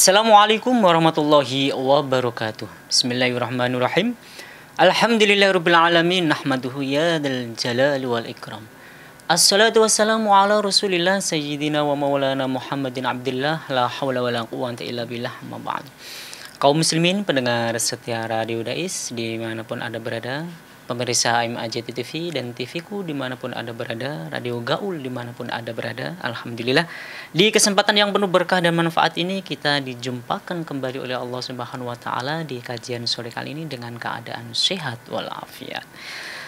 Assalamualaikum warahmatullahi wabarakatuh. Bismillahirrahmanirrahim. Alhamdulillahirabbil alamin nahmaduhu ya dzal jalali wal ikram. Assalatu wassalamu ala Rasulillah sayyidina wa maulana Muhammadin Abdillah la haula wala quwwata illa billah ma ba'd. Kaum muslimin pendengar setia Radio Dais dimanapun Anda berada, pemirsa AMAJ TV dan TVku dimanapun Anda berada, Radio Gaul dimanapun Anda berada. Alhamdulillah, di kesempatan yang penuh berkah dan manfaat ini kita dijumpakan kembali oleh Allah Subhanahu wa Ta'ala di kajian sore kali ini dengan keadaan sehat walafiat.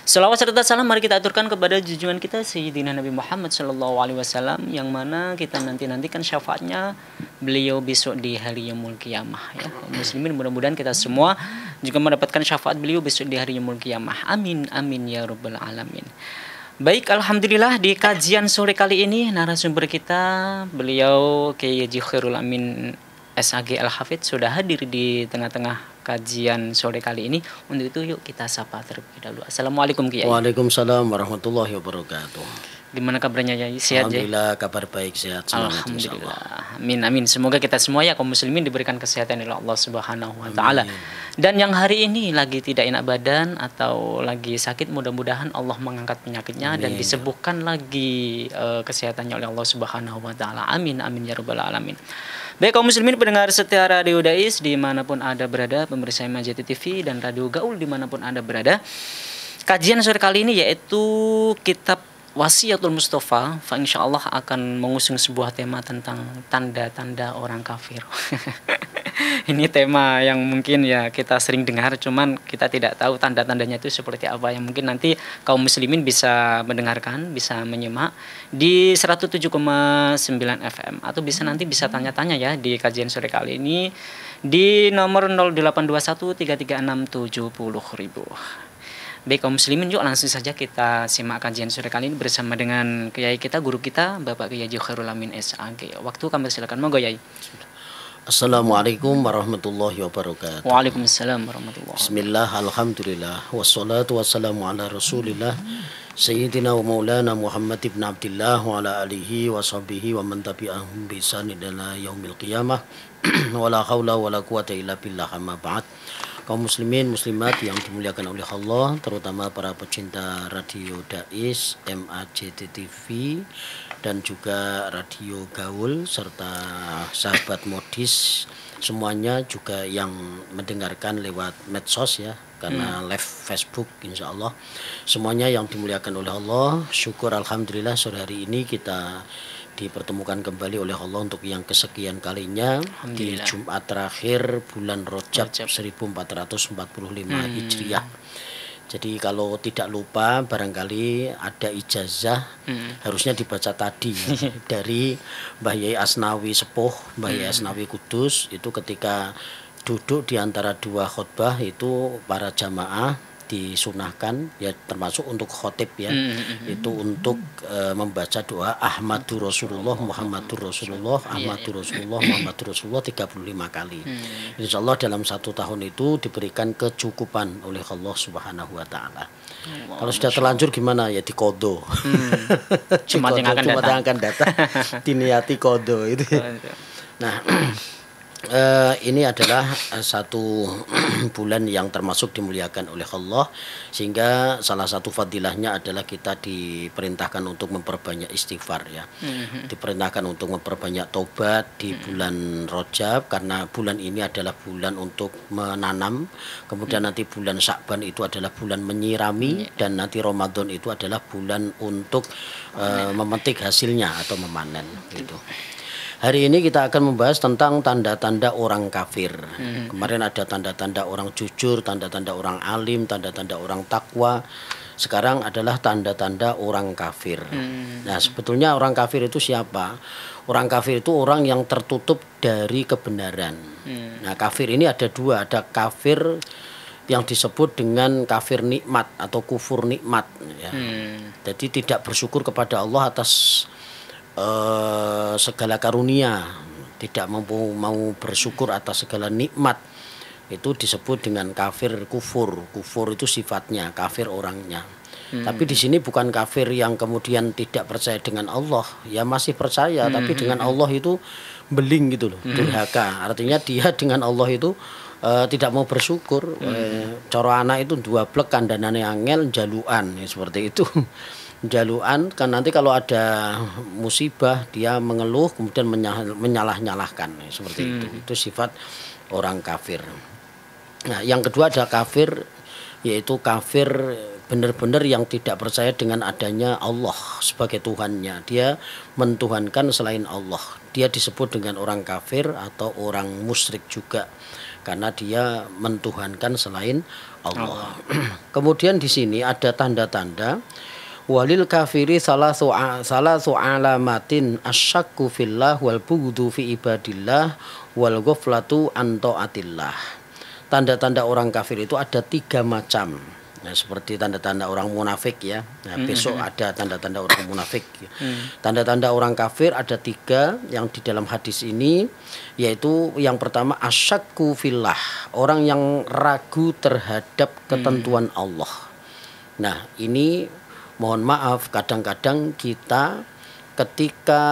Salawat serta salam mari kita aturkan kepada junjungan kita Sayyidina Nabi Muhammad SAW, yang mana kita nantikan syafaatnya beliau besok di hari yaumul qiyamah ya. Muslimin, mudah-mudahan kita semua juga mendapatkan syafaat beliau besok di hari yaumul qiyamah. Amin amin ya rabbal alamin. Baik, alhamdulillah di kajian sore kali ini narasumber kita beliau Kiai Haji Khairul Amin SAG Al-Hafidz sudah hadir di tengah-tengah kajian sore kali ini. Untuk itu yuk kita sapa terlebih dahulu. Assalamualaikum Kiai. Waalaikumsalam warahmatullahi wabarakatuh. Gimana kabarnya ya? Sehat ya? Alhamdulillah, kabar baik, sehat semangat. Alhamdulillah. Amin amin. Semoga kita semua ya kaum muslimin diberikan kesehatan oleh Allah Subhanahu wa Ta'ala. Dan yang hari ini lagi tidak enak badan atau lagi sakit, mudah-mudahan Allah mengangkat penyakitnya dan disembuhkan lagi kesehatannya oleh Allah Subhanahu wa Ta'ala. Amin amin ya rabbal alamin. Baik kaum muslimin pendengar setia Radio Dais dimanapun Anda berada, pemirsa AMAJ TV dan Radio Gaul dimanapun Anda berada. Kajian sore kali ini yaitu kitab Wasiatul Mustafa, insyaallah akan mengusung sebuah tema tentang tanda-tanda orang kafir. Ini tema yang mungkin ya kita sering dengar, cuman kita tidak tahu tanda-tandanya itu seperti apa, yang mungkin nanti kaum muslimin bisa mendengarkan, bisa menyimak di 107,9 FM atau bisa tanya-tanya ya di kajian sore kali ini di nomor 0821 336 70.000. Baik kaum muslimin, yuk langsung saja kita simak kajian sore kali ini bersama dengan kiai kita, guru kita, Bapak Kiai Haji Khairul Amin SAG. Waktu kami silakan, monggo Yai. Assalamualaikum warahmatullahi wabarakatuh. Waalaikumsalam warahmatullahi wabarakatuh. Bismillah, alhamdulillah, wassalatu wassalamu ala Rasulillah Sayyidina wa maulana Muhammad ibn Abdillah wa ala alihi wa sahbihi wa man tabi'ahum bi ihsan ila yaumil qiyamah. Wala haula wala quwata illa billah, amma ba'd. Kaum muslimin muslimat yang dimuliakan oleh Allah, terutama para pecinta Radio Dais, AMAJ TV dan juga Radio Gaul serta sahabat modis semuanya juga yang mendengarkan lewat medsos ya, karena live Facebook insya Allah. Semuanya yang dimuliakan oleh Allah, syukur alhamdulillah sore hari ini kita dipertemukan kembali oleh Allah untuk yang kesekian kalinya di Jumat terakhir bulan Rajab 1445 Hijriah. Jadi kalau tidak lupa barangkali ada ijazah harusnya dibaca tadi ya, dari Mbah Yai Asnawi Sepuh, Mbah Yai Asnawi Kudus, itu ketika duduk di antara dua khutbah itu para jamaah disunahkan ya, termasuk untuk khotib ya, itu untuk membaca doa Ahmadur Rasulullah Muhammadur Rasulullah Ahmadur Rasulullah Muhammadur Rasulullah 35 kali. Insya Allah dalam satu tahun itu diberikan kecukupan oleh Allah Subhanahu wa Ta'ala. Kalau sudah terlanjur gimana ya, dikodo. Cuma yang akan datang diniati kodo itu. Nah, ini adalah satu bulan yang termasuk dimuliakan oleh Allah, sehingga salah satu fadilahnya adalah kita diperintahkan untuk memperbanyak istighfar ya, diperintahkan untuk memperbanyak taubat di bulan Rajab, karena bulan ini adalah bulan untuk menanam, kemudian nanti bulan Sya'ban itu adalah bulan menyirami, dan nanti Ramadan itu adalah bulan untuk memetik hasilnya atau memanen gitu. Hari ini kita akan membahas tentang tanda-tanda orang kafir. Kemarin ada tanda-tanda orang jujur, tanda-tanda orang alim, tanda-tanda orang takwa. Sekarang adalah tanda-tanda orang kafir. Nah, sebetulnya orang kafir itu siapa? Orang kafir itu orang yang tertutup dari kebenaran. Nah, kafir ini ada dua. Ada kafir yang disebut dengan kafir nikmat atau kufur nikmat ya. Jadi tidak bersyukur kepada Allah atas segala karunia, tidak mau bersyukur atas segala nikmat, itu disebut dengan kafir kufur. Kufur itu sifatnya, kafir orangnya. Tapi di sini bukan kafir yang kemudian tidak percaya dengan Allah, ya masih percaya, tapi dengan Allah itu beling gitu loh, durhaka. Artinya dia dengan Allah itu tidak mau bersyukur. Coro anak itu dua blek kandhanane angel jaluan, ya, seperti itu. Jaluan kan nanti kalau ada musibah dia mengeluh kemudian menyalah-nyalahkan, ya, seperti itu. Itu sifat orang kafir. Nah, yang kedua ada kafir, yaitu kafir benar-benar yang tidak percaya dengan adanya Allah sebagai Tuhannya. Dia mentuhankan selain Allah. Dia disebut dengan orang kafir atau orang musyrik juga karena dia mentuhankan selain Allah. Kemudian di sini ada tanda-tanda walil kafiri salasu alamatin asyakku fillah wal bughdu fi ibadillah wal ghaflatu an taatillah. Tanda-tanda orang kafir itu ada 3 macam. Nah, seperti tanda-tanda orang munafik ya. Nah, besok ada tanda-tanda orang munafik. Tanda-tanda orang kafir ada 3 yang di dalam hadis ini, yaitu yang pertama asyakku fillah, orang yang ragu terhadap ketentuan Allah. Nah, ini mohon maaf kadang-kadang kita ketika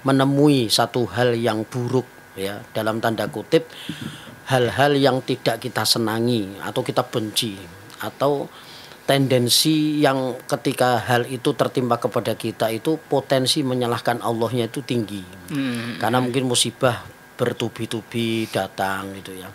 menemui satu hal yang buruk ya, dalam tanda kutip hal-hal yang tidak kita senangi atau kita benci, atau tendensi yang ketika hal itu tertimpa kepada kita itu potensi menyalahkan Allahnya itu tinggi. Karena mungkin musibah bertubi-tubi datang gitu ya.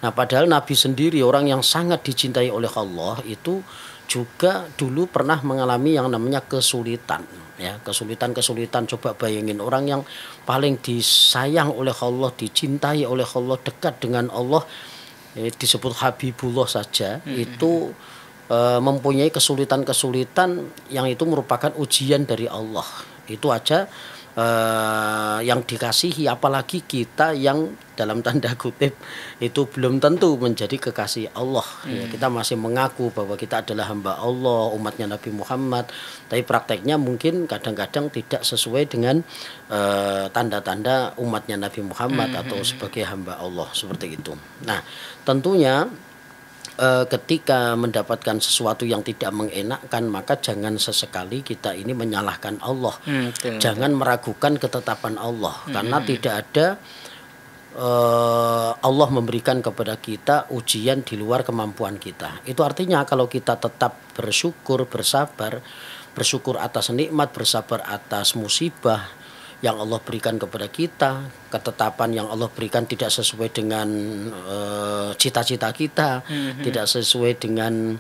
Nah, padahal Nabi sendiri orang yang sangat dicintai oleh Allah itu juga dulu pernah mengalami yang namanya kesulitan ya, kesulitan. Coba bayangin orang yang paling disayang oleh Allah, dicintai oleh Allah, dekat dengan Allah, disebut Habibullah saja itu mempunyai kesulitan yang itu merupakan ujian dari Allah. Itu aja yang dikasihi, apalagi kita yang dalam tanda kutip itu belum tentu menjadi kekasih Allah. Ya, kita masih mengaku bahwa kita adalah hamba Allah, umatnya Nabi Muhammad, tapi prakteknya mungkin kadang-kadang tidak sesuai dengan tanda-tanda umatnya Nabi Muhammad atau sebagai hamba Allah, seperti itu. Nah, tentunya ketika mendapatkan sesuatu yang tidak mengenakkan, maka jangan sesekali kita ini menyalahkan Allah. Jangan meragukan ketetapan Allah, karena tidak ada Allah memberikan kepada kita ujian di luar kemampuan kita. Itu artinya kalau kita tetap bersyukur, bersabar, bersyukur atas nikmat, bersabar atas musibah yang Allah berikan kepada kita, ketetapan yang Allah berikan tidak sesuai dengan cita-cita kita, tidak sesuai dengan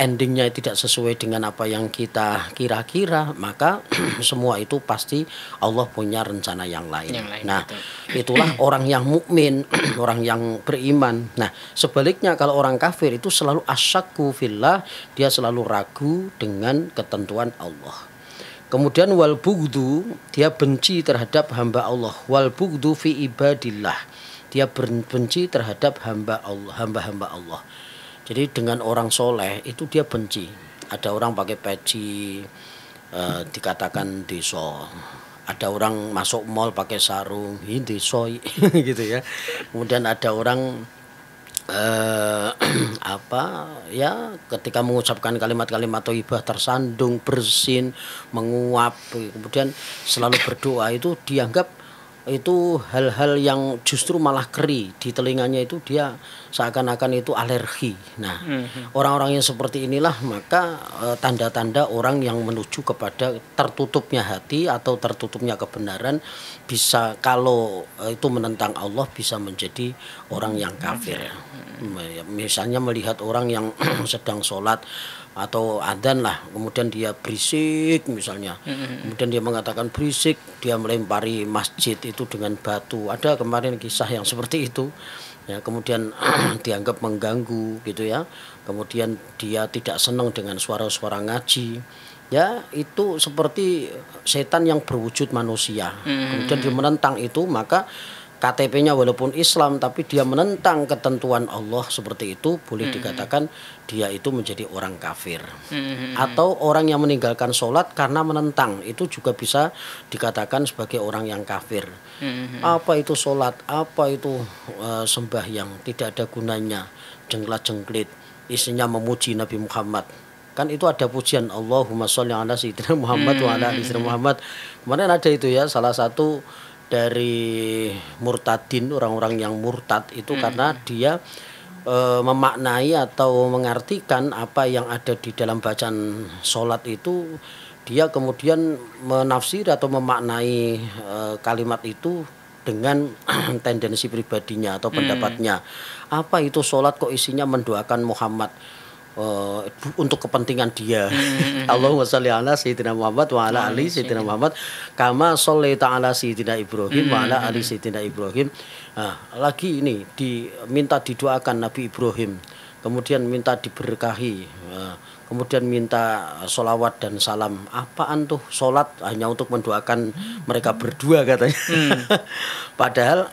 endingnya, tidak sesuai dengan apa yang kita kira-kira, maka semua itu pasti Allah punya rencana yang lain. Nah, itulah orang yang mukmin, orang yang beriman. Nah, sebaliknya kalau orang kafir itu selalu asyakku fillah, dia selalu ragu dengan ketentuan Allah. Kemudian wal bughdu, dia benci terhadap hamba Allah. Wal bughdu fi ibadillah, dia benci terhadap hamba-hamba Allah. Jadi dengan orang soleh itu dia benci. Ada orang pakai peci dikatakan deso. Ada orang masuk mall pakai sarung, ini deso gitu ya. Kemudian ada orang ketika mengucapkan kalimat-kalimat thayyibah tersandung, bersin, menguap, kemudian selalu berdoa, itu dianggap itu hal-hal yang justru malah keri di telinganya, itu dia seakan-akan itu alergi. Nah, orang-orang yang seperti inilah maka tanda-tanda orang yang menuju kepada tertutupnya hati atau tertutupnya kebenaran, bisa kalau itu menentang Allah bisa menjadi orang yang kafir. Misalnya melihat orang yang sedang sholat atau adzan lah, kemudian dia berisik misalnya, kemudian dia mengatakan berisik, dia melempari masjid itu dengan batu. Ada kemarin kisah yang seperti itu ya, kemudian dianggap mengganggu gitu ya, kemudian dia tidak senang dengan suara-suara ngaji ya, itu seperti setan yang berwujud manusia. Kemudian dia menentang itu, maka KTP-nya walaupun Islam tapi dia menentang ketentuan Allah, seperti itu boleh dikatakan dia itu menjadi orang kafir. Atau orang yang meninggalkan sholat karena menentang, itu juga bisa dikatakan sebagai orang yang kafir. Apa itu sholat, apa itu sembahyang, tidak ada gunanya, jengklat-jengklit, isinya memuji Nabi Muhammad. kan itu ada pujian Allahumma sholli ala sayyidina Muhammad wa ala ali sayyidina Muhammad. Kemarin ada itu ya, salah satu dari murtadin, orang-orang yang murtad itu karena dia memaknai atau mengartikan apa yang ada di dalam bacaan sholat itu, dia kemudian menafsir atau memaknai kalimat itu dengan tendensi pribadinya atau pendapatnya. Apa itu sholat kok isinya mendoakan Muhammad untuk kepentingan dia. Allahumma sholli ala sayyidina Muhammad wa ala ali sayyidina Muhammad kama shollaita ala sayyidina Ibrahim wa ala ali sayyidina Ibrahim. Nah, lagi ini diminta didoakan Nabi Ibrahim, kemudian minta diberkahi, kemudian minta sholawat dan salam. Apaan tuh sholat hanya untuk mendoakan mereka berdua katanya. Padahal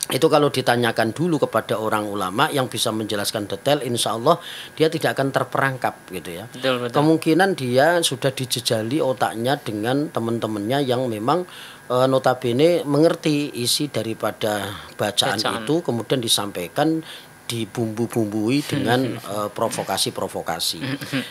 itu kalau ditanyakan dulu kepada orang ulama yang bisa menjelaskan detail, insya Allah dia tidak akan terperangkap gitu ya. Betul, betul. Kemungkinan dia sudah dijejali otaknya dengan teman-temannya yang memang notabene mengerti isi daripada bacaan itu, kemudian disampaikan dibumbu-bumbui dengan provokasi-provokasi.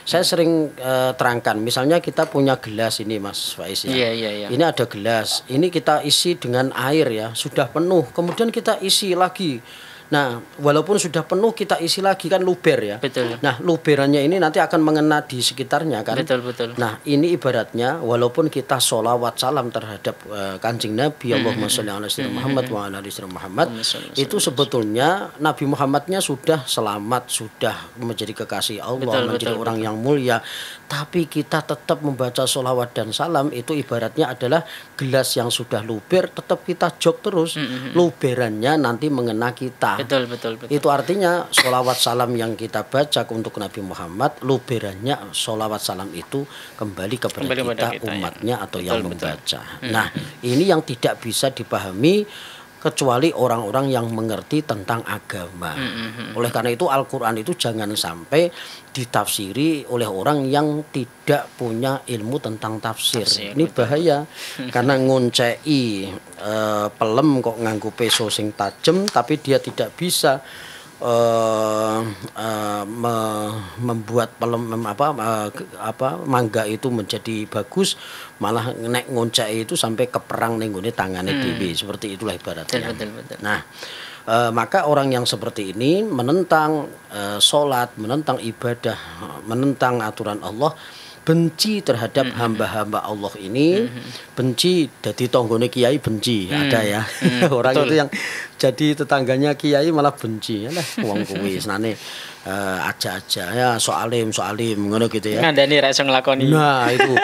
Saya sering terangkan, misalnya kita punya gelas ini Mas Faiz ya. Ini ada gelas, ini kita isi dengan air ya, sudah penuh, kemudian kita isi lagi. Nah, walaupun sudah penuh kita isi lagi kan luber ya. Betul. Nah, luberannya ini nanti akan mengena di sekitarnya kan. Betul, betul. Nah, ini ibaratnya walaupun kita sholawat salam terhadap Kanjeng Nabi Allahumma sholli ala sayyidina Muhammad wa ala ali sayyidina Muhammad, itu sebetulnya Nabi Muhammadnya sudah selamat, sudah menjadi kekasih Allah, menjadi orang yang mulia. Tapi kita tetap membaca sholawat dan salam, itu ibaratnya adalah gelas yang sudah luber, tetap kita jok terus. Luberannya nanti mengena kita. Betul. Itu artinya sholawat salam yang kita baca untuk Nabi Muhammad, luberannya sholawat salam itu kembali kepada kita umatnya atau yang membaca. Nah, ini yang tidak bisa dipahami kecuali orang-orang yang mengerti tentang agama. Oleh karena itu Al-Quran itu jangan sampai ditafsiri oleh orang yang tidak punya ilmu tentang tafsir. Ini bahaya karena ngoncei pelem kok nganggo peso sing tajem, tapi dia tidak bisa membuat mangga itu menjadi bagus, malah nek ngoncai itu sampai keperang ning gone tangane dhewe, seperti itulah ibaratnya. Betul. Nah, maka orang yang seperti ini menentang sholat, menentang ibadah, menentang aturan Allah, benci terhadap hamba-hamba Allah ini, benci jadi tonggone kiai benci, ada ya. Orang itu yang jadi tetangganya kiai malah benci. Lah wong kuwi senane aja-aja ya soalim ngono gitu ya. Ngandani ra iso nglakoni. Nah, itu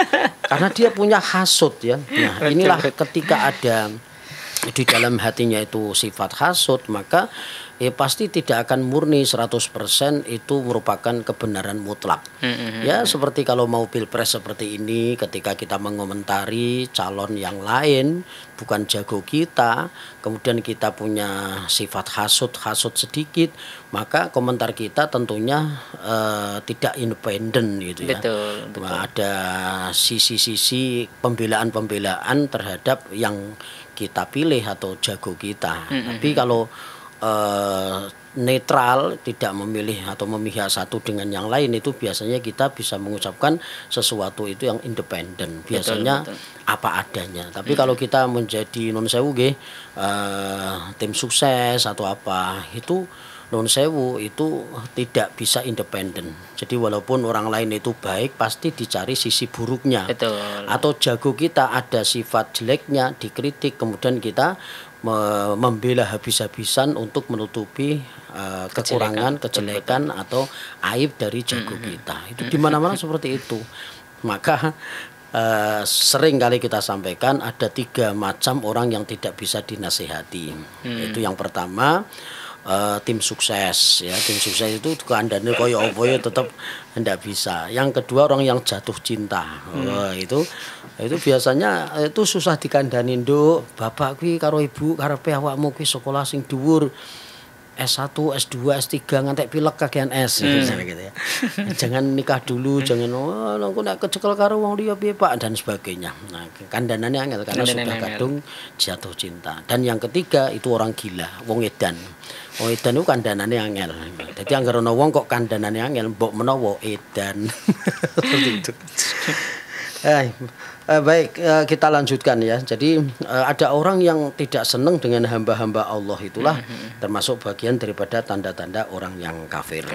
karena dia punya hasud ya. Nah, inilah ketika ada di dalam hatinya itu sifat hasud, maka pasti tidak akan murni 100% itu merupakan kebenaran mutlak. Ya seperti kalau mau pilpres seperti ini, ketika kita mengomentari calon yang lain bukan jago kita, kemudian kita punya sifat hasud sedikit, maka komentar kita tentunya tidak independen gitu ya. Betul. Ada sisi-sisi pembelaan terhadap yang kita pilih atau jago kita. Tapi kalau netral, tidak memilih atau memihak satu dengan yang lain, itu biasanya kita bisa mengucapkan sesuatu itu yang independen, biasanya betul. Apa adanya. Tapi kalau kita menjadi non sewu tim sukses atau apa, itu non sewu itu tidak bisa independen. Jadi walaupun orang lain itu baik, pasti dicari sisi buruknya. Betul. Atau jago kita ada sifat jeleknya, dikritik, kemudian kita membela habis-habisan untuk menutupi kekurangan, kejelekan atau aib dari jago kita. Itu di mana-mana seperti itu. Maka sering kali kita sampaikan ada 3 macam orang yang tidak bisa dinasihati. Itu yang pertama, tim sukses ya, tim sukses itu kandane koyo apa ya tetap tidak bisa. Yang kedua, orang yang jatuh cinta. Itu biasanya itu susah dikandani, Nduk. Bapak kuwi karo ibu karepe awakmu kuwi sekolah sing dhuwur. S1, S2, S3 ngantek pilek kakean S misalnya gitu ya. Jangan nikah dulu, jangan aku nek kecekel karo wong liya piye Pak dan sebagainya. Nah, kandanane angel karena sudah kadung jatuh cinta. Dan yang ketiga itu orang gila, wong edan. Wong edan itu kandanane angel. Jadi anggere ana wong kok kandanane angel, mbok menawa edan. Seperti itu. Baik, kita lanjutkan ya. Jadi ada orang yang tidak senang dengan hamba-hamba Allah, itulah termasuk bagian daripada tanda-tanda orang yang kafir.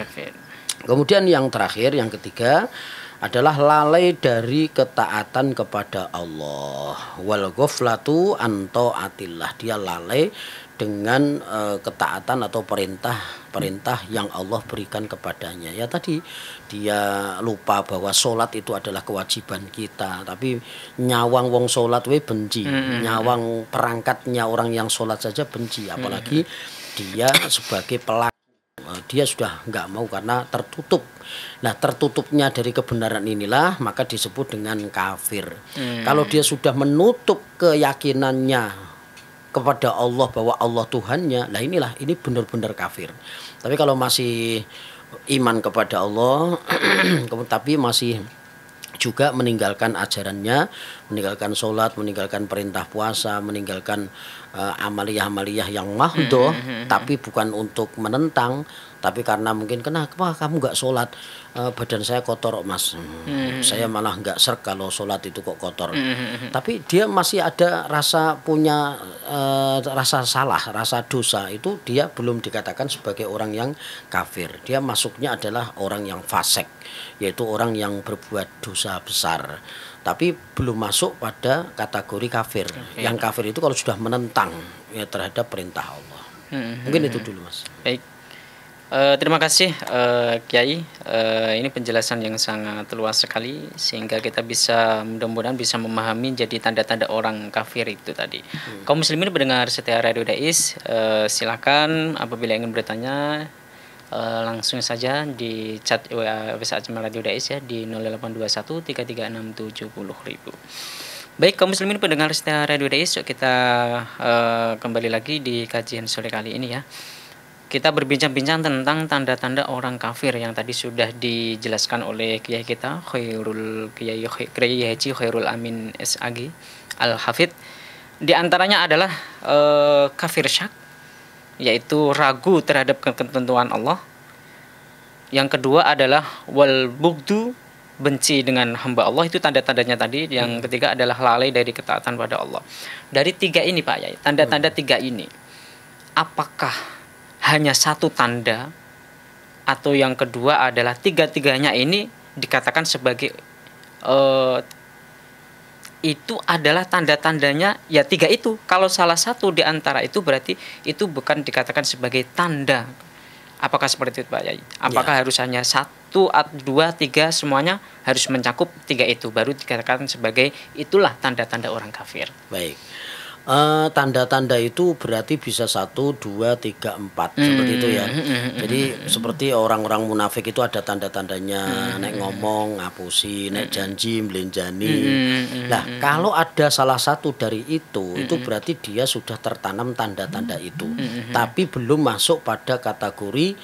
Kemudian yang terakhir, yang ketiga adalah lalai dari ketaatan kepada Allah. Wal ghaflatu an taatillah, dia lalai dengan ketaatan atau perintah yang Allah berikan kepadanya. Ya tadi dia lupa bahwa sholat itu adalah kewajiban kita, tapi nyawang wong sholat we benci, nyawang perangkatnya orang yang sholat saja benci, apalagi dia sebagai pelaku. Dia sudah nggak mau karena tertutup. Nah, tertutupnya dari kebenaran inilah maka disebut dengan kafir. Kalau dia sudah menutup keyakinannya kepada Allah bahwa Allah Tuhannya, lah ini benar-benar kafir. Tapi kalau masih iman kepada Allah tapi masih juga meninggalkan ajarannya, meninggalkan sholat, meninggalkan perintah puasa, meninggalkan amaliyah-amaliyah yang mahdoh, tapi bukan untuk menentang, tapi karena mungkin kenapa kamu nggak sholat, badan saya kotor mas, saya malah nggak serk kalau sholat itu kok kotor. Tapi dia masih ada punya rasa salah, rasa dosa, itu dia belum dikatakan sebagai orang yang kafir. Dia masuknya adalah orang yang fasik, yaitu orang yang berbuat dosa besar, tapi belum masuk pada kategori kafir. Yang kafir itu kalau sudah menentang ya terhadap perintah Allah. Mungkin itu dulu mas. Baik. Terima kasih Kiai. Ini penjelasan yang sangat luas sekali sehingga kita bisa mudah-mudahan bisa memahami jadi tanda-tanda orang kafir itu tadi. Kaum muslimin pendengar setia Radio Dais, silakan apabila ingin bertanya langsung saja di chat WA Radio Dais ya di 0821 336 70.000. Baik kaum muslimin pendengar setia Radio Dais, yuk kita kembali lagi di kajian sore kali ini ya. Kita berbincang-bincang tentang tanda-tanda orang kafir yang tadi sudah dijelaskan oleh kiai kita Kiai Haji Khairul Amin SAG Al-Hafidh. Di antaranya adalah kafir syak, yaitu ragu terhadap ketentuan Allah. Yang kedua adalah wal bugdu, benci dengan hamba Allah, itu tanda-tandanya tadi. Yang ketiga adalah lalai dari ketaatan pada Allah. Dari tiga ini Pak Yai, tanda-tanda tiga ini, apakah hanya satu tanda atau yang kedua adalah tiga-tiganya ini dikatakan sebagai itu adalah tanda-tandanya ya tiga itu. Kalau salah satu di antara itu berarti itu bukan dikatakan sebagai tanda. Apakah seperti itu Pak Yai? Apakah harus hanya satu, dua, tiga semuanya harus mencakup tiga itu baru dikatakan sebagai itulah tanda-tanda orang kafir? Baik. Tanda-tanda itu berarti bisa 1, 2, 3, 4 seperti itu ya. Jadi seperti orang-orang munafik itu ada tanda-tandanya, nek ngomong ngapusi, nek janji melenjani. Nah, kalau ada salah satu dari itu berarti dia sudah tertanam tanda-tanda itu. Tapi belum masuk pada kategori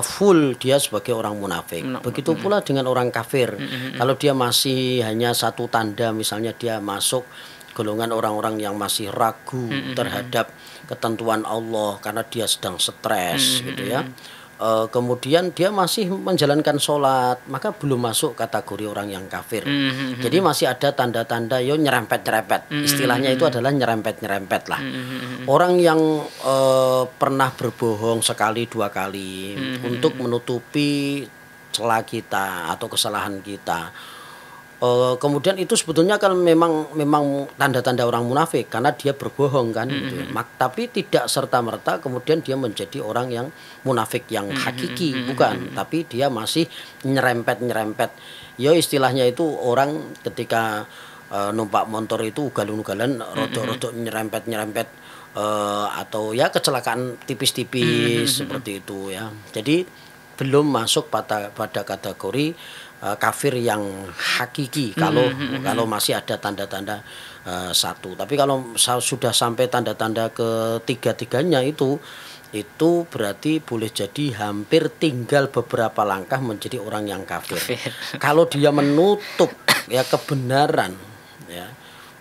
full dia sebagai orang munafik. Begitu pula dengan orang kafir. Kalau dia masih hanya satu tanda, misalnya dia masuk golongan orang-orang yang masih ragu terhadap ketentuan Allah karena dia sedang stres gitu ya. Kemudian dia masih menjalankan sholat, maka belum masuk kategori orang yang kafir. Jadi masih ada tanda-tanda yo nyerempet-nyerempet. Istilahnya itu adalah nyerempet-nyerempet lah. Orang yang pernah berbohong sekali dua kali untuk menutupi celah kita atau kesalahan kita. Kemudian itu sebetulnya kan memang tanda-tanda orang munafik karena dia berbohong kan gitu. Tapi tidak serta-merta kemudian dia menjadi orang yang munafik yang hakiki, bukan, tapi dia masih nyerempet-nyerempet. Ya istilahnya itu orang ketika numpak motor itu ugal-ugalan rodok-rodok nyerempet-nyerempet atau ya kecelakaan tipis-tipis seperti itu ya. Jadi belum masuk pada kategori kafir yang hakiki kalau masih ada tanda-tanda satu. Tapi kalau sudah sampai tanda-tanda ketiga-tiganya itu itu berarti boleh jadi hampir tinggal beberapa langkah menjadi orang yang kafir. Kalau dia menutup ya kebenaran ya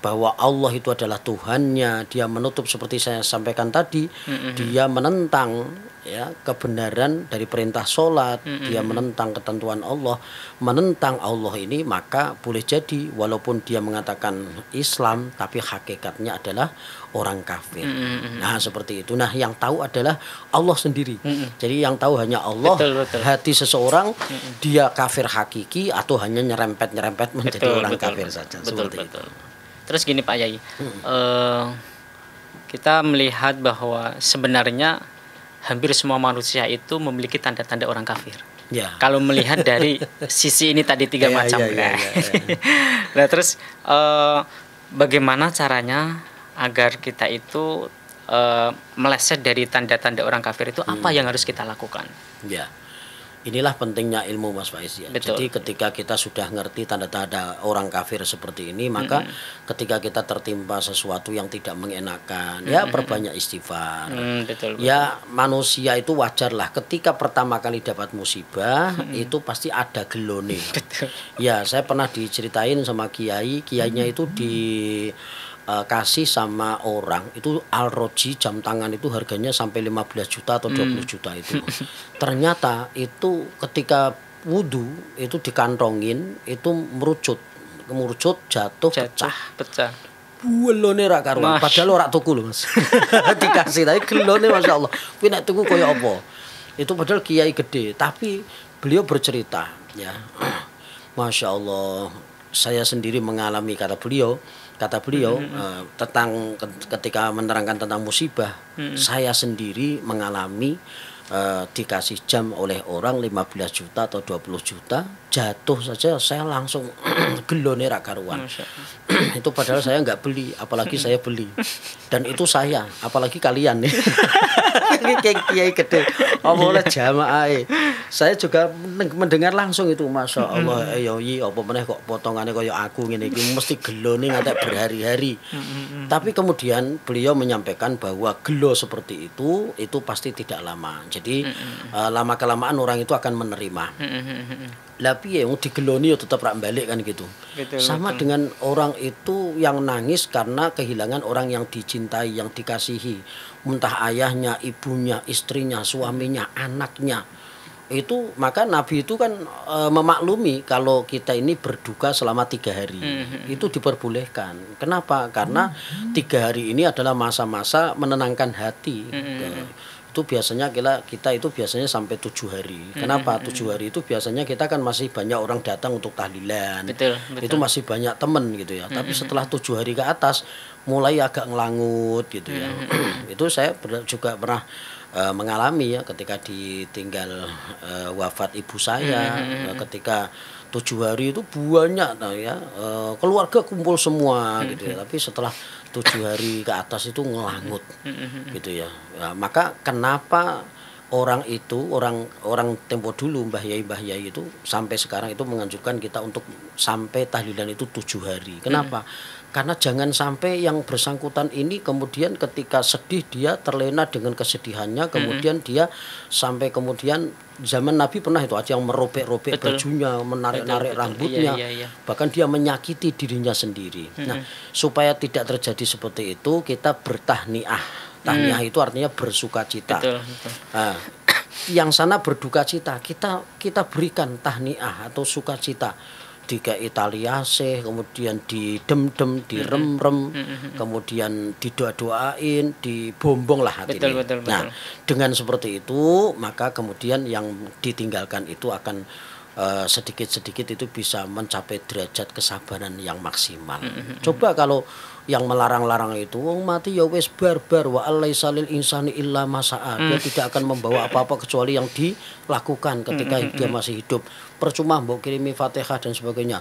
bahwa Allah itu adalah Tuhannya, dia menutup seperti saya sampaikan tadi, dia menentang ya kebenaran dari perintah sholat, dia menentang ketentuan Allah, menentang Allah ini, maka boleh jadi walaupun dia mengatakan Islam tapi hakikatnya adalah orang kafir. Nah seperti itu. Nah yang tahu adalah Allah sendiri. Jadi yang tahu hanya Allah. Betul. Hati seseorang dia kafir hakiki atau hanya nyerempet menjadi orang kafir saja. Seperti itu. Terus gini Pak Yai, kita melihat bahwa sebenarnya hampir semua manusia itu memiliki tanda-tanda orang kafir. Ya. Kalau melihat dari sisi ini tadi 3 macam. Nah terus bagaimana caranya agar kita itu meleset dari tanda-tanda orang kafir itu, apa yang harus kita lakukan? Ya. Inilah pentingnya ilmu Mas Faiz ya. Jadi ketika kita sudah ngerti tanda-tanda orang kafir seperti ini, maka ketika kita tertimpa sesuatu yang tidak mengenakan, ya perbanyak istighfar. Ya manusia itu wajar lah. Ketika pertama kali dapat musibah, itu pasti ada gelone. Ya saya pernah diceritain sama kiainya itu kasih sama orang itu Al-Roji jam tangan itu harganya sampai 15 juta atau 20 juta itu. Ternyata itu ketika wudhu itu dikantongin itu merucut jatuh pecah. Gelone ra karuan padahal ora tuku lho Mas. Dikasih tapi gelone masyaallah. Kuwi nek tuku kaya apa? Itu padahal kiai gede tapi beliau bercerita ya. Masya Allah saya sendiri mengalami kata beliau tentang ketika menerangkan tentang musibah, saya sendiri mengalami dikasih jam oleh orang 15 juta atau 20 juta, jatuh saja saya langsung gelone ra karuan. Itu padahal saya nggak beli, apalagi saya beli. Dan itu saya, apalagi kalian nih. Ini kiai gede, oleh jamaah. Saya juga mendengar langsung itu, Masya Allah, apa meneh kok potongannya kayak aku ngene iki mesti gelone ngantek berhari-hari. Tapi kemudian beliau menyampaikan bahwa gelo seperti itu pasti tidak lama. Jadi lama kelamaan orang itu akan menerima. Lah piye wong digeloni ya tetep rak balik kan gitu. Sama dengan orang itu yang nangis karena kehilangan orang yang dicintai, yang dikasihi, entah ayahnya, ibunya, istrinya, suaminya, anaknya. Itu maka Nabi itu kan memaklumi kalau kita ini berduka selama 3 hari. Itu diperbolehkan. Kenapa? Karena 3 hari ini adalah masa-masa menenangkan hati. Itu biasanya kita itu biasanya sampai 7 hari. Kenapa? 7 hari itu biasanya kita kan masih banyak orang datang untuk tahlilan. Betul. Itu masih banyak teman gitu ya. Tapi setelah 7 hari ke atas mulai agak ngelangut gitu ya. Itu saya juga pernah mengalami ya ketika ditinggal wafat ibu saya. Ketika 7 hari itu banyak ya keluarga kumpul semua gitu ya. Tapi setelah 7 hari ke atas itu ngelangut gitu ya. Maka kenapa orang tempo dulu Mbah Yai itu sampai sekarang itu menganjurkan kita untuk sampai tahlilan itu 7 hari. Kenapa? Karena jangan sampai yang bersangkutan ini kemudian ketika sedih dia terlena dengan kesedihannya, kemudian dia sampai kemudian zaman Nabi pernah itu ada yang merobek-robek bajunya, menarik-narik rambutnya, bahkan dia menyakiti dirinya sendiri. Nah, supaya tidak terjadi seperti itu, kita bertahniah. Tahniah itu artinya bersukacita. Nah, yang sana berduka cita, kita berikan tahniah atau sukacita. Dikai Italiase, kemudian didem-dem, direm-rem, kemudian didoa-doain, dibombong lah hati ini. Nah, dengan seperti itu, maka kemudian yang ditinggalkan itu akan sedikit-sedikit itu bisa mencapai derajat kesabaran yang maksimal. Coba kalau yang melarang-larang itu mati ya wes barbar wa alaisa lil insani illa masa'a. Dia tidak akan membawa apa-apa kecuali yang dilakukan ketika dia masih hidup. Percuma mbok kirimi Fatihah dan sebagainya.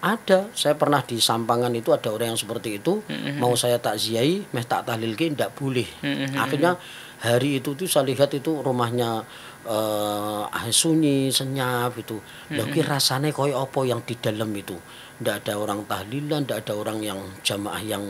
Ada, saya pernah di Sampangan itu ada orang yang seperti itu, mau saya takziahi, tak tahlilke ndak boleh. Akhirnya hari itu tuh saya lihat itu rumahnya sunyi, senyap itu. Lha ki rasane koyo apa yang di dalam itu. Ndak ada orang tahlilan, ndak ada orang yang jamaah yang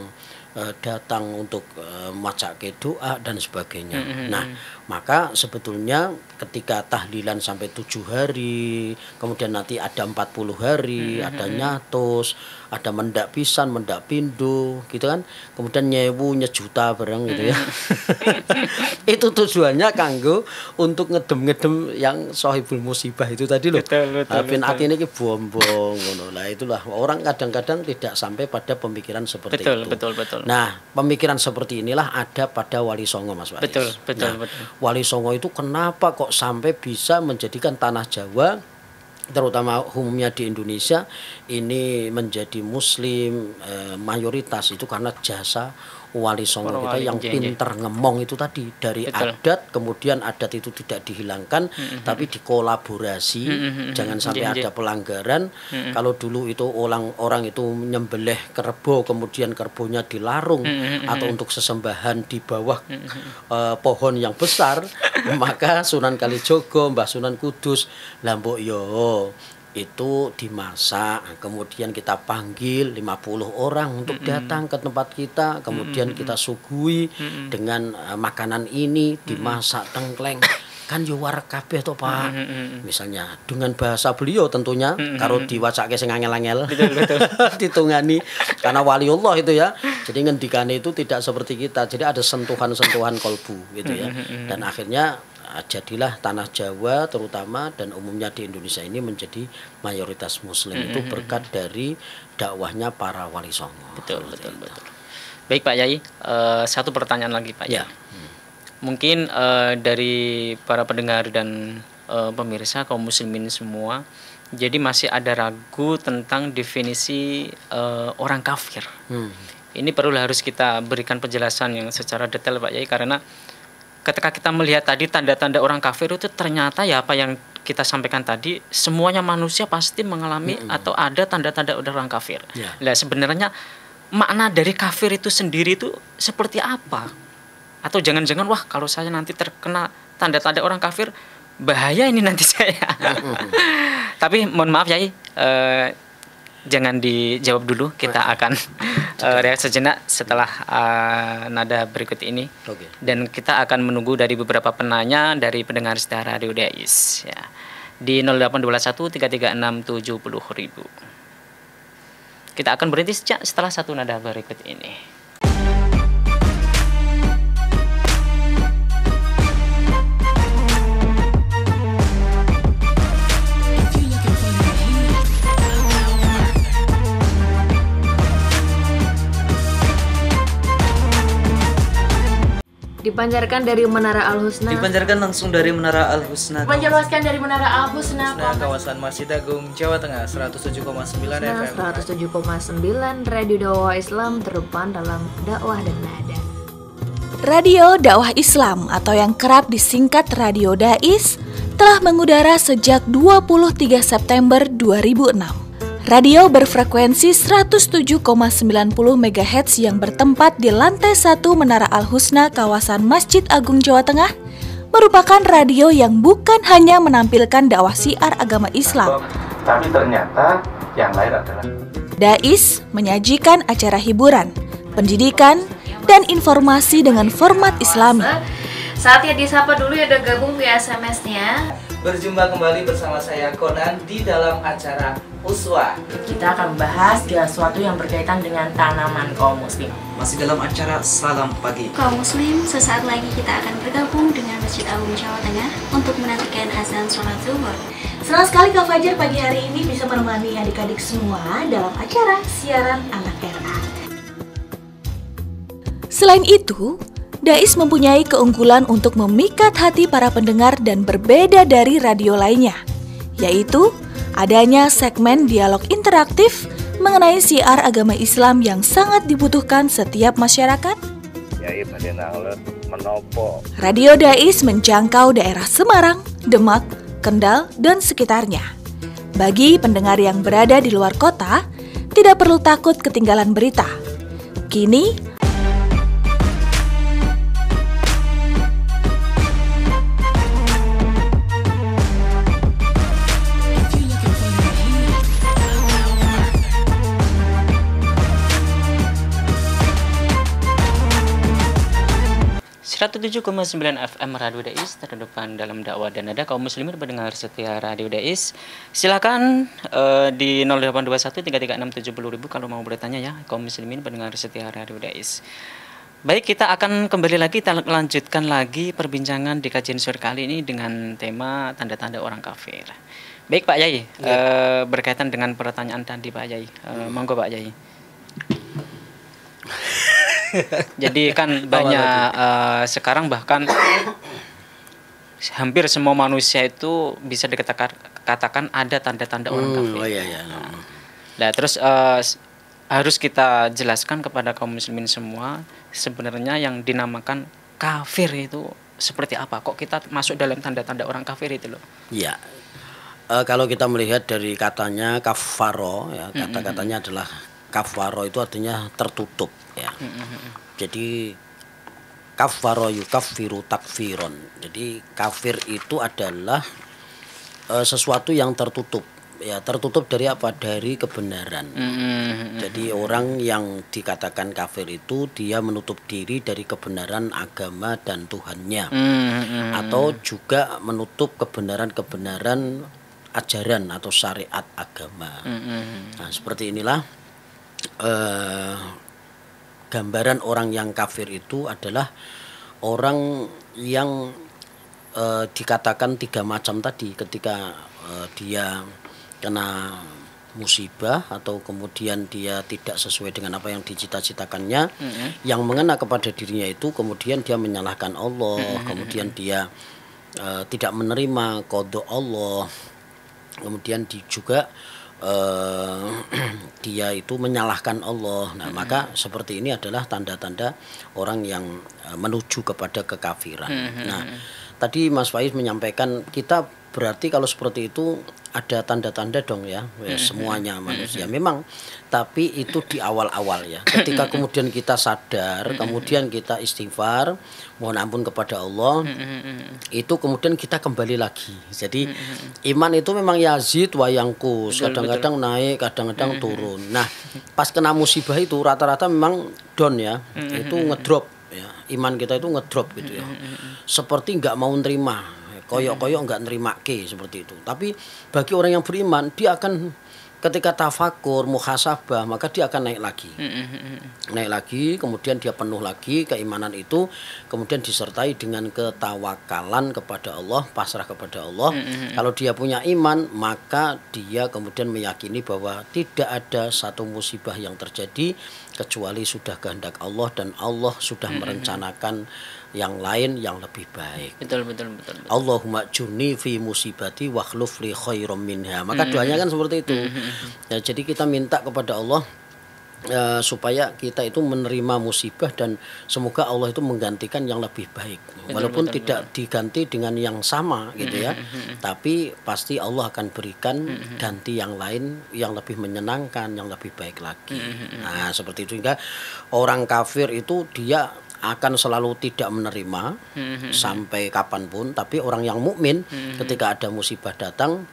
datang untuk macake doa dan sebagainya. Nah, maka sebetulnya ketika tahlilan sampai 7 hari, kemudian nanti ada 40 hari, ada nyatus, ada mendak pisan, mendak pindo, gitu kan. Kemudian nyewu nyejuta bareng gitu ya. Itu tujuannya kanggo untuk ngedem-ngedem yang sohibul musibah itu tadi loh. Pin atine iki bombong ngono. Lah itulah orang kadang-kadang tidak sampai pada pemikiran seperti itu. Betul. Nah, pemikiran seperti inilah ada pada Wali Songo, Mas Faiz. Betul. Wali Songo itu kenapa kok sampai bisa menjadikan tanah Jawa, terutama umumnya di Indonesia ini menjadi Muslim mayoritas, itu karena jasa Wali Songo kita yang pinter ngemong itu tadi. Dari adat, kemudian adat itu tidak dihilangkan, tapi dikolaborasi, jangan sampai ada pelanggaran. Kalau dulu itu orang itu nyembelih kerbau, kemudian kerbonya dilarung atau untuk sesembahan di bawah pohon yang besar, maka Sunan Kalijogo, Mbah Sunan Kudus, Lambok yo itu dimasak, kemudian kita panggil 50 orang untuk datang ke tempat kita, kemudian kita suguhi dengan makanan ini dimasak tengkleng, kan yo wareg kabeh to Pak. Misalnya dengan bahasa beliau tentunya, karo diwacake sing angel-angel. Betul. Ditungani karena waliullah itu ya. Jadi ngendikane itu tidak seperti kita. Jadi ada sentuhan-sentuhan kolbu gitu ya. Dan akhirnya jadilah tanah Jawa terutama dan umumnya di Indonesia ini menjadi mayoritas Muslim itu berkat dari dakwahnya para Wali Songo. Betul. Baik Pak Yai, satu pertanyaan lagi Pak Yai. Mungkin dari para pendengar dan pemirsa kaum muslimin semua, jadi masih ada ragu tentang definisi orang kafir. Ini perlu harus kita berikan penjelasan yang secara detail Pak Yai, karena ketika kita melihat tadi tanda-tanda orang kafir itu ternyata ya apa yang kita sampaikan tadi, semuanya manusia pasti mengalami atau ada tanda-tanda orang kafir. Nah, sebenarnya makna dari kafir itu sendiri itu seperti apa? Atau jangan-jangan wah kalau saya nanti terkena tanda-tanda orang kafir bahaya ini nanti saya. Tapi mohon maaf Yai, jangan dijawab dulu, kita akan rehat sejenak setelah nada berikut ini. Dan kita akan menunggu dari beberapa penanya dari pendengar setia Radio Dais ya, di 0821 336 70.000. Kita akan berhenti sejak setelah satu nada berikut ini. Dipancarkan dari Menara Al-Husna. Dipancarkan langsung dari Menara Al-Husna. Menjelaskan dari Menara Al-Husna. Kawasan Masjid Agung Jawa Tengah 107,9 FM. 107,9 Radio Dakwah Islam terdepan dalam dakwah dan nada. Radio Dakwah Islam atau yang kerap disingkat Radio Dais telah mengudara sejak 23 September 2006. Radio berfrekuensi 107,90 MHz yang bertempat di lantai 1 Menara Al-Husna kawasan Masjid Agung Jawa Tengah merupakan radio yang bukan hanya menampilkan dakwah syiar agama Islam, tapi ternyata yang lain adalah Dais menyajikan acara hiburan, pendidikan, dan informasi dengan format Islami. Saatnya disapa dulu ya, udah gabung di SMS-nya. Berjumpa kembali bersama saya Conan di dalam acara Uswah. Kita akan membahas sesuatu yang berkaitan dengan tanaman kaum muslim. Masih dalam acara Salam Pagi. Kaum muslim, sesaat lagi kita akan bergabung dengan Masjid Agung Jawa Tengah untuk menantikan azan sholat zuhur. Senang sekali Kak Fajar pagi hari ini bisa menemani adik-adik semua dalam acara siaran anak RA. Selain itu, Dais mempunyai keunggulan untuk memikat hati para pendengar dan berbeda dari radio lainnya, yaitu adanya segmen dialog interaktif mengenai syiar agama Islam yang sangat dibutuhkan setiap masyarakat. Radio Dais menjangkau daerah Semarang, Demak, Kendal, dan sekitarnya. Bagi pendengar yang berada di luar kota, tidak perlu takut ketinggalan berita. Kini, 107,9 FM Radio Dais, terdepan dalam dakwah dan nada kaum muslimin pendengar setia Radio Dais. Silakan di 0821 336 70.000 kalau mau bertanya ya, kaum muslimin pendengar setia Radio Dais. Baik, kita akan kembali lagi, kita lanjutkan lagi perbincangan di kajian sore kali ini dengan tema tanda-tanda orang kafir. Baik Pak Yai, berkaitan dengan pertanyaan tadi Pak Yai, monggo Pak Yai. Jadi kan banyak sekarang bahkan hampir semua manusia itu bisa dikatakan ada tanda-tanda orang kafir. Nah, terus harus kita jelaskan kepada kaum muslimin semua sebenarnya yang dinamakan kafir itu seperti apa? Kok kita masuk dalam tanda-tanda orang kafir itu loh? Iya. Kalau kita melihat dari katanya kafaro, ya, kata-katanya adalah kafaro itu artinya tertutup, ya. Jadi kafaro yukaffiru takfiron. Jadi kafir itu adalah sesuatu yang tertutup, ya, tertutup dari apa? Dari kebenaran. Jadi orang yang dikatakan kafir itu dia menutup diri dari kebenaran agama dan Tuhannya, atau juga menutup kebenaran-kebenaran ajaran atau syariat agama. Nah, seperti inilah gambaran orang yang kafir itu adalah orang yang dikatakan tiga macam tadi. Ketika dia kena musibah atau kemudian dia tidak sesuai dengan apa yang dicita-citakannya, yang mengena kepada dirinya itu kemudian dia menyalahkan Allah, kemudian dia tidak menerima qada Allah, kemudian juga dia itu menyalahkan Allah. Nah, maka seperti ini adalah tanda-tanda orang yang menuju kepada kekafiran. Nah, tadi Mas Faiz menyampaikan kita berarti kalau seperti itu ada tanda-tanda dong ya, semuanya manusia memang, tapi itu di awal-awal ya. Ketika kemudian kita sadar, kemudian kita istighfar, mohon ampun kepada Allah, itu kemudian kita kembali lagi. Jadi iman itu memang yazid wa yanqus, kadang-kadang naik, kadang-kadang turun. Nah, pas kena musibah itu rata-rata memang down ya, itu ngedrop ya. Iman kita itu ngedrop gitu ya. Seperti nggak mau nerima. Koyok-koyok nggak nerima seperti itu. Tapi bagi orang yang beriman, dia akan ketika tafakur, muhasabah, maka dia akan naik lagi. Naik lagi, kemudian dia penuh lagi keimanan itu, kemudian disertai dengan ketawakalan kepada Allah, pasrah kepada Allah. Kalau dia punya iman, maka dia kemudian meyakini bahwa tidak ada satu musibah yang terjadi kecuali sudah kehendak Allah dan Allah sudah merencanakan yang lain yang lebih baik. Betul. Allahumma jurni fi musibati wa khluf li khairum minha. Maka doanya kan seperti itu. Ya, jadi kita minta kepada Allah supaya kita itu menerima musibah dan semoga Allah itu menggantikan yang lebih baik. Walaupun tidak diganti dengan yang sama gitu ya. Tapi pasti Allah akan berikan ganti yang lain yang lebih menyenangkan, yang lebih baik lagi. Nah, seperti itu. Hingga orang kafir itu dia akan selalu tidak menerima sampai kapanpun. Tapi orang yang mukmin ketika ada musibah datang,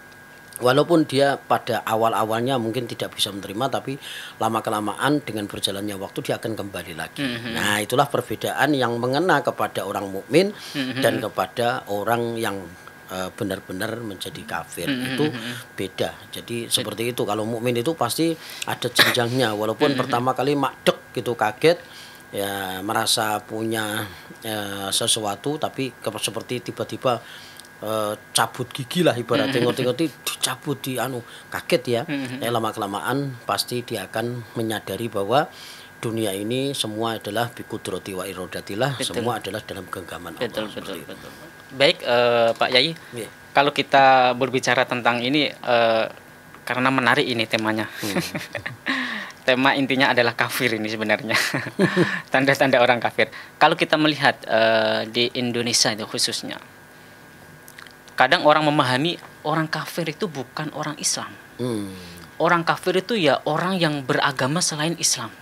walaupun dia pada awal-awalnya mungkin tidak bisa menerima, tapi lama-kelamaan dengan berjalannya waktu dia akan kembali lagi. Nah, itulah perbedaan yang mengena kepada orang mukmin dan kepada orang yang benar-benar menjadi kafir. Itu beda. Jadi seperti itu. Kalau mukmin itu pasti ada jenjangnya. Walaupun pertama kali makdek gitu, kaget, ya merasa punya sesuatu, tapi seperti tiba-tiba cabut gigi lah ibaratnya, ngerti-ngerti dicabut kaget ya. Lama-kelamaan pasti dia akan menyadari bahwa dunia ini semua adalah bikudrati wa irodatillah, semua adalah dalam genggaman Allah. Betul. Baik, Pak Yai, kalau kita berbicara tentang ini karena menarik ini temanya. Tema intinya adalah kafir ini sebenarnya. Tanda-tanda orang kafir. Kalau kita melihat di Indonesia itu khususnya, kadang orang memahami orang kafir itu bukan orang Islam. Orang kafir itu ya orang yang beragama selain Islam.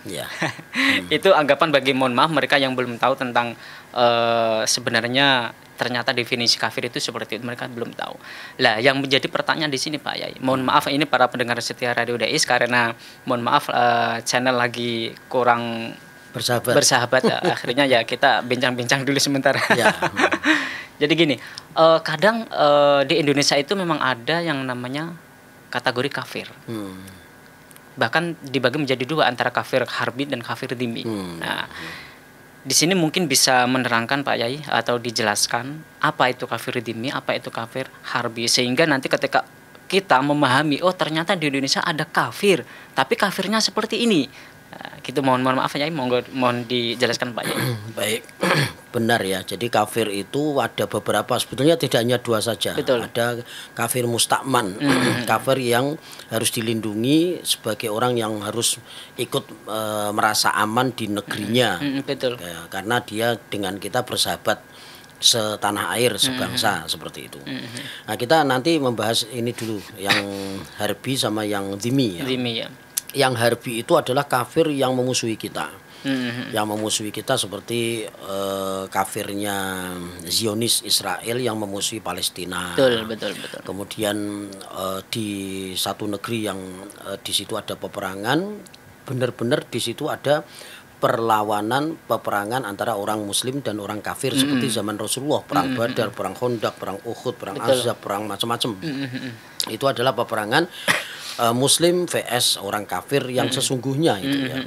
Itu anggapan bagi, mohon maaf, mereka yang belum tahu tentang sebenarnya ternyata definisi kafir itu seperti itu, mereka belum tahu. Lah, yang menjadi pertanyaan di sini Pak Yai, mohon maaf ini para pendengar setia Radio Dais, karena mohon maaf channel lagi kurang bersahabat. Akhirnya ya kita bincang-bincang dulu sementara. Ya. Jadi gini, kadang di Indonesia itu memang ada yang namanya kategori kafir. Bahkan dibagi menjadi dua antara kafir harbi dan kafir dhimmi. Nah, di sini mungkin bisa menerangkan Pak Yai atau dijelaskan apa itu kafir dhimmi, apa itu kafir harbi, sehingga nanti ketika kita memahami, oh ternyata di Indonesia ada kafir, tapi kafirnya seperti ini. Nah, gitu, mohon maaf Yai, mohon dijelaskan Pak Yai. Baik, benar ya. Jadi kafir itu ada beberapa, sebetulnya tidak hanya dua saja. Betul. Ada kafir mustakman, kafir yang harus dilindungi sebagai orang yang harus ikut merasa aman di negerinya. Betul. Ya, karena dia dengan kita bersahabat setanah air, sebangsa, seperti itu. Nah, kita nanti membahas ini dulu, yang harbi sama yang dhimmi ya. Dhimmi ya. Yang harbi itu adalah kafir yang memusuhi kita. Yang memusuhi kita seperti kafirnya Zionis Israel yang memusuhi Palestina. Betul. Kemudian di satu negeri yang di situ ada peperangan, benar-benar di situ ada peperangan antara orang muslim dan orang kafir, seperti zaman Rasulullah, perang Badar, perang Khandaq, perang Uhud, perang Ahzab, perang macam-macam. Itu adalah peperangan muslim vs orang kafir yang sesungguhnya itu ya.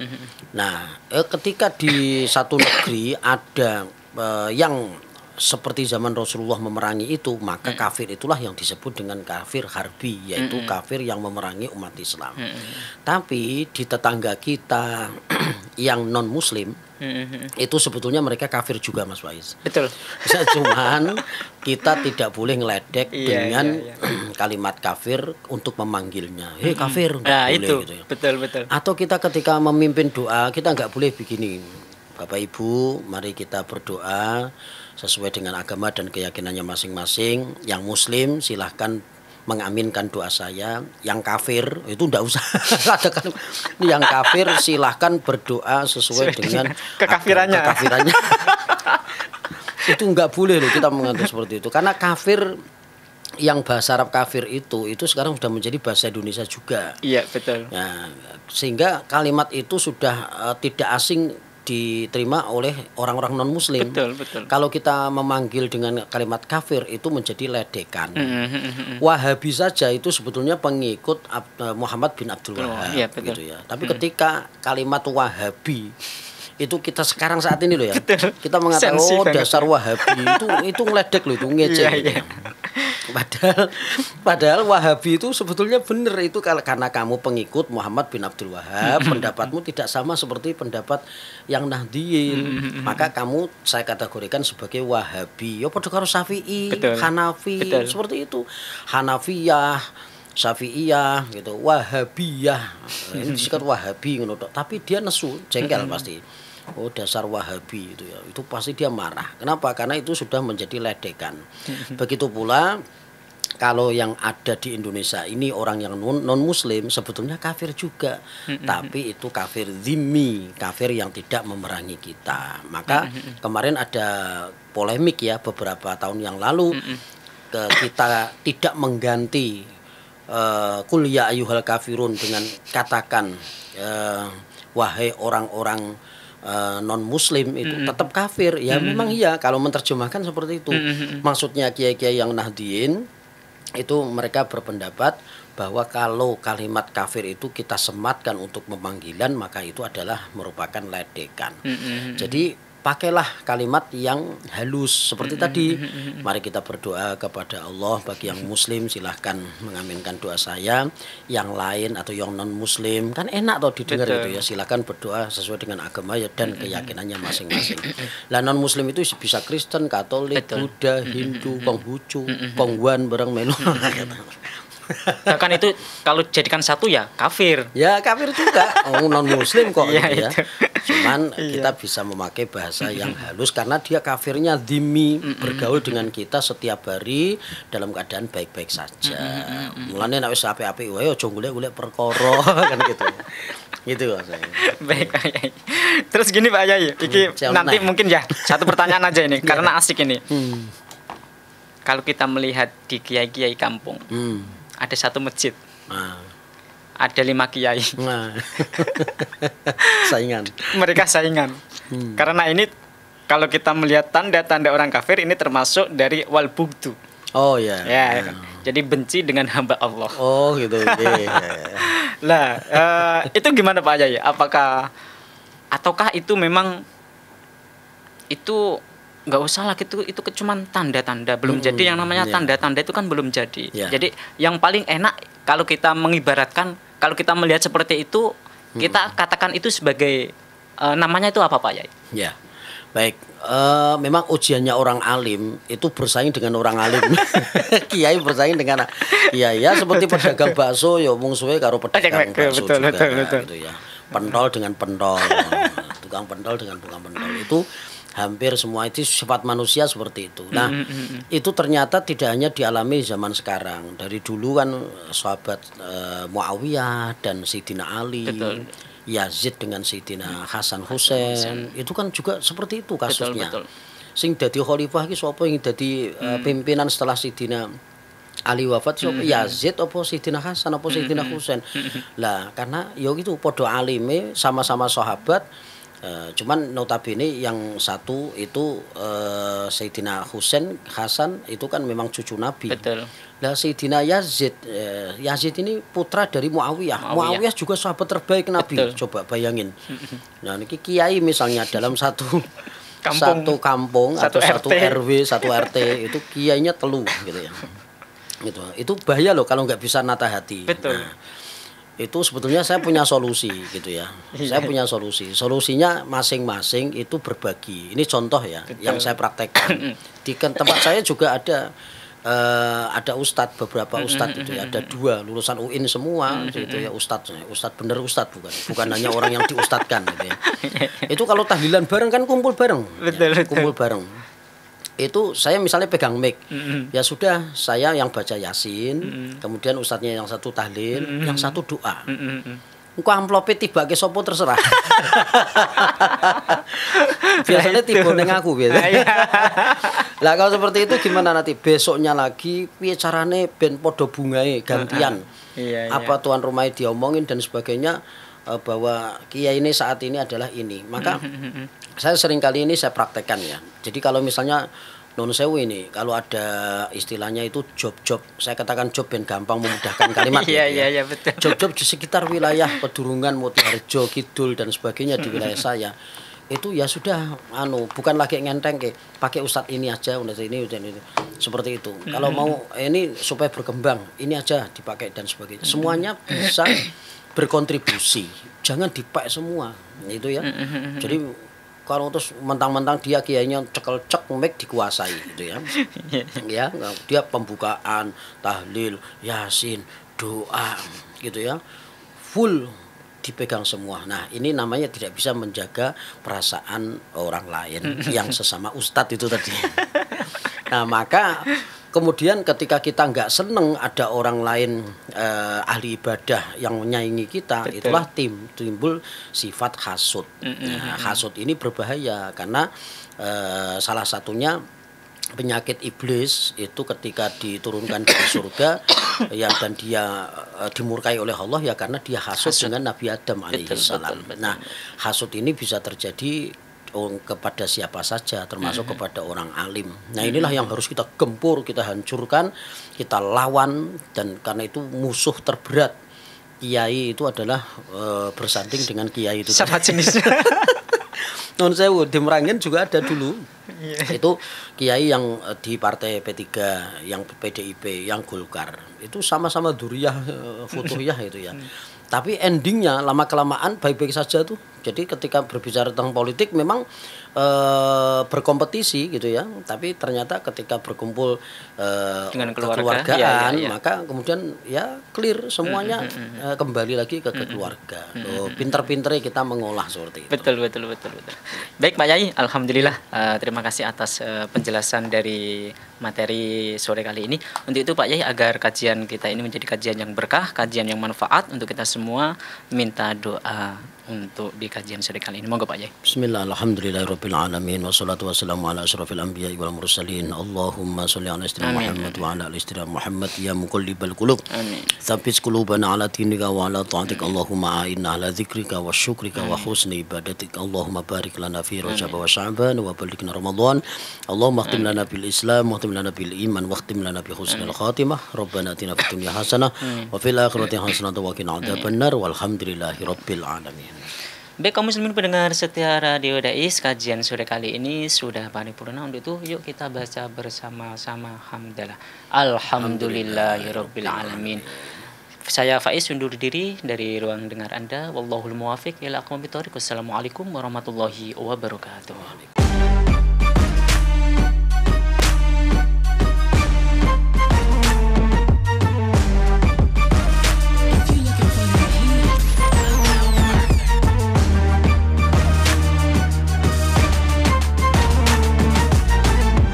Nah, ketika di satu negeri ada yang seperti zaman Rasulullah memerangi itu, maka kafir itulah yang disebut dengan kafir harbi, yaitu kafir yang memerangi umat Islam. Tapi di tetangga kita yang non muslim itu sebetulnya mereka kafir juga, Mas Faiz. Betul. Cuman kita tidak boleh ngeledek dengan kalimat kafir untuk memanggilnya. Hei kafir, nah, boleh, itu gitu ya. betul. Atau kita ketika memimpin doa, kita nggak boleh begini. Bapak Ibu, mari kita berdoa sesuai dengan agama dan keyakinannya masing-masing. Yang muslim silahkan mengaminkan doa saya. Yang kafir itu enggak usah. Yang kafir silahkan berdoa sesuai dengan kekafirannya. Itu enggak boleh loh kita mengatur seperti itu. Karena kafir, yang bahasa Arab kafir itu sekarang sudah menjadi bahasa Indonesia juga. Iya, betul. Nah, sehingga kalimat itu sudah tidak asing diterima oleh orang-orang non muslim. Betul. Kalau kita memanggil dengan kalimat kafir itu menjadi ledekan. Wahabi saja itu sebetulnya pengikut Muhammad bin Abdul Wahab, gitu ya. Tapi ketika kalimat Wahabi itu kita sekarang saat ini loh ya, kita mengatakan dasar Wahabi itu ngeledek loh, itu ngecek. Padahal Wahabi itu sebetulnya benar, itu karena kamu pengikut Muhammad bin Abdul Wahab, pendapatmu tidak sama seperti pendapat yang Nahdliyin, maka kamu saya kategorikan sebagai Wahabi. Ya padha karo Syafi'i, Hanafi, seperti itu. Hanafiyah, Syafi'iyah gitu, Wahabiyah. Ini disebut Wahabi ngono tok, tapi dia nesu, jengkel pasti. Oh dasar Wahabi itu ya, itu pasti dia marah. Kenapa? Karena itu sudah menjadi ledekan. Begitu pula kalau yang ada di Indonesia ini orang yang non muslim sebetulnya kafir juga, tapi itu kafir dhimmi, kafir yang tidak memerangi kita. Maka kemarin ada polemik ya beberapa tahun yang lalu, kita tidak mengganti qul ya ayyuhal kafirun dengan katakan wahai orang-orang non muslim itu tetap kafir ya. Memang iya kalau menerjemahkan seperti itu. Maksudnya kiai-kiai yang Nahdliyin itu mereka berpendapat bahwa kalau kalimat kafir itu kita sematkan untuk memanggilan, maka itu adalah merupakan ledekan. Jadi pakailah kalimat yang halus seperti tadi. Mari kita berdoa kepada Allah. Bagi yang muslim silahkan mengaminkan doa saya. Yang lain atau yang non muslim kan enak toh didengar itu ya. Silahkan berdoa sesuai dengan agama ya dan keyakinannya masing-masing. Lah non muslim itu bisa Kristen, Katolik, Buddha, Hindu, Konghucu, Konghuan bareng melu. Bahkan itu kalau jadikan satu ya kafir. Ya kafir juga. Oh, non muslim kok gitu ya. Itu. Cuman kita bisa memakai bahasa yang halus karena dia kafirnya dhimmi, bergaul dengan kita setiap hari dalam keadaan baik-baik saja. Mulane nek wis apik-apik wae aja golek-golek perkara kan gitu. Gitu maksudnya. Baik Pak Yai. Terus gini Pak Yai, iki nanti mungkin ya satu pertanyaan aja ini karena asik ini. Kalau kita melihat di kiai-kiai kampung, ada satu masjid. ada 5 kiai. Nah. Saingan. Mereka saingan. Karena ini kalau kita melihat tanda-tanda orang kafir ini termasuk dari wal bugdu. Oh ya. Ya, jadi benci dengan hamba Allah. Oh gitu. Lah, itu gimana Pak Yai? Ataukah itu memang itu nggak usah lah gitu, itu cuman tanda-tanda, belum jadi. Yang namanya tanda-tanda itu kan belum jadi. Jadi yang paling enak kalau kita mengibaratkan, kalau kita melihat seperti itu, kita katakan itu sebagai namanya itu apa Pak Yai? Ya. Baik, memang ujiannya orang alim itu bersaing dengan orang alim. Kiai bersaing dengan kiai, ya seperti pedagang bakso ya wong suwe karo pedagang bakso juga. Gitu ya. Pentol dengan pentol, tukang pentol dengan tukang pentol, itu hampir semua itu sifat manusia seperti itu. Nah, itu ternyata tidak hanya dialami zaman sekarang. Dari dulu kan sahabat Muawiyah dan Sayyidina Ali, Yazid dengan Sayyidina Hasan Husain, itu kan juga seperti itu kasusnya. Sing dadi khalifah iki sapa yang dadi pimpinan setelah Sayyidina Ali wafat, sapa Yazid apa Sayyidina Hasan apa Sayyidina Husain. Lah karena ya gitu padha alime, sama-sama sahabat. Cuman notabene yang satu itu Sayyidina Husain Hasan itu kan memang cucu Nabi. Nah Sayyidina Yazid ini putra dari Muawiyah. Muawiyah juga sahabat terbaik Nabi. Coba bayangin. Nah ini kiai misalnya dalam satu kampung atau satu RW, satu RT itu kiainya telu gitu ya. Gitu. Itu bahaya loh kalau nggak bisa nata hati. Nah, itu sebetulnya saya punya solusi gitu ya. Saya punya solusi. Solusinya masing-masing itu berbagi. Ini contoh ya yang saya praktekkan. Di tempat saya juga ada ustadz, beberapa ustadz itu ya, ada 2 lulusan UIN semua gitu ya, ustadz bener ustadz, bukan hanya orang yang diustadkan gitu ya. Itu kalau tahlilan bareng kan kumpul bareng. Kumpul bareng. Itu saya misalnya pegang mic, ya sudah saya yang baca Yasin, kemudian ustadznya yang satu tahlil, yang satu doa. Engko amplope tiba ke sopo terserah. Biasanya tiba ning aku gitu. Lah kalau seperti itu gimana nanti besoknya lagi piye carane ben padha bungae gantian. Apa tuan rumahnya diomongin dan sebagainya, bahwa kiai ini saat ini adalah ini. Maka saya sering kali ini saya praktekkan ya. Jadi kalau misalnya non sewu ini, kalau ada istilahnya itu job-job, saya katakan job ben gampang memudahkan kalimat. Iya betul. Job-job di sekitar wilayah Pedurungan, Motiharjo, Kidul dan sebagainya di wilayah saya. Itu ya sudah bukan lagi ngenteng pakai ustadz ini aja, ustadz ini seperti itu. Kalau mau ini supaya berkembang, ini aja dipakai dan sebagainya. Semuanya bisa berkontribusi. Jangan dipakai semua. Itu ya. Jadi kalau terus mentang-mentang dia kiainya cekel-cek mic dikuasai gitu ya. Ya, dia pembukaan, tahlil, Yasin, doa gitu ya. Full dipegang semua. Nah, ini namanya tidak bisa menjaga perasaan orang lain yang sesama ustadz itu tadi. Nah, maka kemudian ketika kita nggak seneng ada orang lain ahli ibadah yang menyaingi kita, itulah timbul sifat hasud. Nah, hasud ini berbahaya karena salah satunya penyakit iblis itu ketika diturunkan dari surga ya, dan dia dimurkai oleh Allah ya karena dia hasud dengan Nabi Adam alaihissalam. Nah, hasud ini bisa terjadi kepada siapa saja, termasuk kepada orang alim. Nah, inilah yang harus kita gempur, kita hancurkan, kita lawan, dan karena itu musuh terberat kiai itu adalah bersanding dengan kiai itu. Sama jenisnya. Non sewu di Merangin juga ada dulu. Itu kiai yang di partai P3, yang PDIP, yang Golkar. Itu sama-sama duriyah, futuhiyah itu ya. Tapi endingnya lama kelamaan baik-baik saja tuh. Jadi ketika berbicara tentang politik memang berkompetisi gitu ya. Tapi ternyata ketika berkumpul dengan kekeluargaan, maka kemudian ya clear semuanya, kembali lagi ke keluarga. Pinter-pinternya kita mengolah seperti itu. Betul. Baik Pak Yai, alhamdulillah, terima kasih atas penjelasan dari materi sore kali ini. Untuk itu Pak Yai, agar kajian kita ini menjadi kajian yang berkah, kajian yang manfaat untuk kita semua, minta doa untuk di kajian sore kali ini. Monggo Pak Yai. Bismillah, alhamdulillahirabbil alamin wassalatu wassalamu ala asyrafil anbiya'i wal mursalin. Allahumma shalli ala sayyidina Muhammad wa ala ali sayyidina Muhammad ya muqallibal qulub. Amin. Tsabbit qulubana ala dinika wa ala ta'atik. Allahumma a'inna ala dzikrika wa syukrika wa husni ibadatik. Allahumma barik lana fi Rajab wa Sya'ban wa balighna Ramadan. Allahumma khtim lana bil Islam wa khtim lana bil iman wa khtim lana bi husnil khatimah. Rabbana atina fid dunya hasanah wa fil akhirati hasanah wa qina adzabannar. Walhamdulillahirabbil alamin. Baik kaum muslimin pendengar setia Radio Dais, kajian sore kali ini sudah paripurna. Untuk itu yuk kita baca bersama-sama hamdalah. Alhamdulillahirabbil alamin. Saya Faiz undur diri dari ruang dengar Anda. Wallahul muwaffiq ila aqwamit thoriq. Wassalamualaikum warahmatullahi wabarakatuh.